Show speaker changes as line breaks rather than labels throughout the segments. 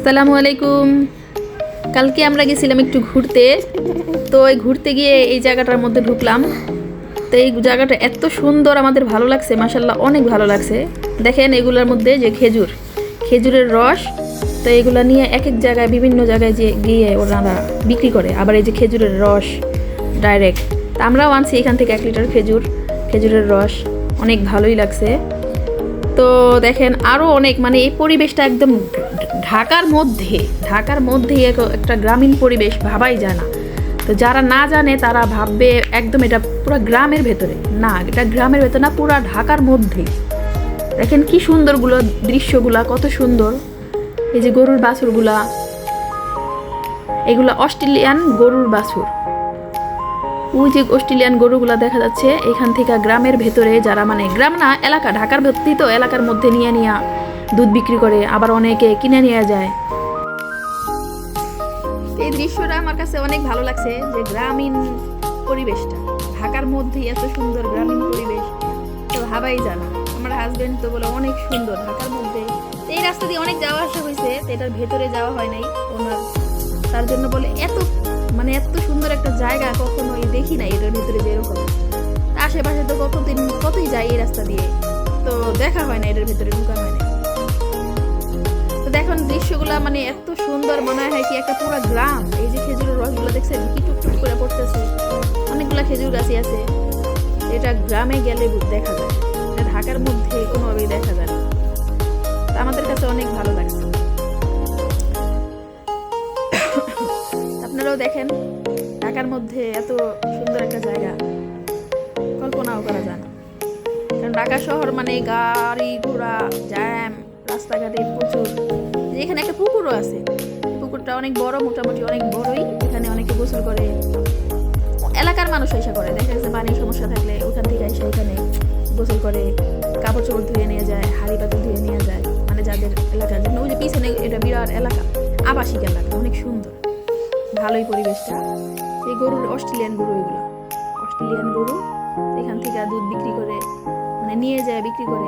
আসসালামু আলাইকুম। কালকে আমরা গেছিলাম একটু ঘুরতে, তো ওই ঘুরতে গিয়ে এই জায়গাটার মধ্যে ঢুকলাম। তো এই জায়গাটা এত সুন্দর, আমাদের ভালো লাগছে, মাশাল্লাহ অনেক ভালো লাগছে। দেখেন এগুলোর মধ্যে যে খেজুরের রস, তো এগুলো নিয়ে এক এক জায়গায় বিভিন্ন জায়গায় যে গিয়ে ওনারা বিক্রি করে। আবার এই যে খেজুরের রস ডাইরেক্ট, তা আমরাও আনছি এখান থেকে 1 লিটার খেজুরের রস, অনেক ভালোই লাগছে। তো দেখেন আরও অনেক, মানে এই পরিবেশটা একদম ঢাকার মধ্যে একটা গ্রামীণ পরিবেশ, ভাবাই যায় না। তো যারা না জানে তারা ভাববে একদম এটা পুরো গ্রামের ভেতরে, না এটা গ্রামের ভেতরে না, পুরো ঢাকার মধ্যে। দেখেন কি সুন্দরগুলো দৃশ্যগুলা, কত সুন্দর। এই যে গরুর বাছুরগুলা, এগুলো অস্ট্রেলিয়ান গরুর বাছুর। ওই যে অস্ট্রেলিয়ান গরুগুলা দেখা যাচ্ছে এখান থেকে গ্রামের ভেতরে, যারা মানে গ্রাম না এলাকা, ঢাকার ভেতরে তো এলাকার মধ্যে নিয়ে দুধ বিক্রি করে, আবার অনেকে কিনে নিয়ে যায়। এই দৃশ্যটা আমার কাছে অনেক ভালো লাগছে, যে গ্রামীণ পরিবেশটা ঢাকার মধ্যে এত সুন্দর গ্রামীণ পরিবেশ, তো ভাবাই জানা। আমার হাজবেন্ড তো বলে অনেক সুন্দর ঢাকার মধ্যে। এই রাস্তা দিয়ে অনেক যাওয়া আসা হয়েছে, তো এটার ভেতরে যাওয়া হয় নাই ওনার, তার জন্য বলে এত সুন্দর একটা জায়গা কখনোই দেখি নাই এটার ভিতরে, যে এরকম আশেপাশে তো কতই যাই এই রাস্তা দিয়ে, তো দেখা হয় না, এটার ভিতরে ঢুকা হয় না। তো দেখুন দৃশ্যগুলা মানে এত সুন্দর, মনে হয় কি একটা পুরো গ্রাম। এই যে খেজুরের রসগুলো দেখছেন কি টুকটুক করে পড়তেছে, অনেকগুলা খেজুর গাছই আছে। এটা গ্রামে গেলে দেখা যায়, এটা ঢাকার মধ্যে কোনোভাবেই দেখা যায় না। আমাদের কাছে অনেক ভালো লাগছে। আপনারাও দেখেন ঢাকার মধ্যে এত সুন্দর একটা জায়গা কল্পনাও করা যায় না, কারণ ঢাকা শহর মানে গাড়ি ঘোড়া জ্যাম, রাস্তাঘাটে প্রচুর। এখানে একটা পুকুরও আছে, পুকুরটা অনেক বড়, মোটামুটি অনেক বড়ই। এখানে অনেকে গোসল করে, এলাকার মানুষ এসে করে, দেখা যাচ্ছে পানির সমস্যা থাকলে ওখান থেকে এসে এখানে গোসল করে, কাপড় চোপড় ধুয়ে নিয়ে যায়, হাঁড়ি পাতিল ধুয়ে নিয়ে যায়, মানে যাদের এলাকার জন্য। ওই যে পিছনে এটা বিরাট এলাকা, আবাসিক এলাকা, অনেক সুন্দর, ভালোই পরিবেশটা। এই গরুর অস্ট্রেলিয়ান গরু এখান থেকে দুধ বিক্রি করে, মানে নিয়ে যায় বিক্রি করে,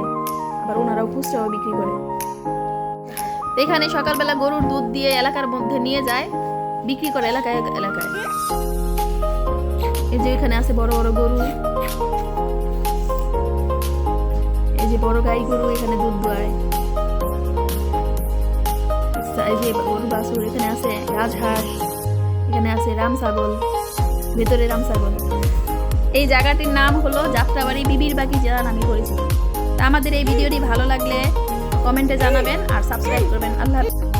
আবার ওনারাও খুচরাও বিক্রি করে। এখানে সকালবেলা গরুর দুধ দিয়ে এলাকার মধ্যে নিয়ে যায় বিক্রি করে, এলাকায়। এই যে এখানে আছে বড় বড় গরু, এই যে বড় গাই গরু এখানে দুধ দোয়ায়। এই যে গরু বাছুর, এখানে আছে রাজহাঁস, এখানে আছে রাম ছাগল, ভেতরে রাম ছাগল। এই জায়গাটির নাম হলো যাত্রাবাড়ি বিবির বাগি, যারা নামে পরিচিত। আমাদের এই ভিডিওটি ভালো লাগলে কমেন্টে জানাবেন আর সাবস্ক্রাইব করবেন। আল্লাহ হাফেজ।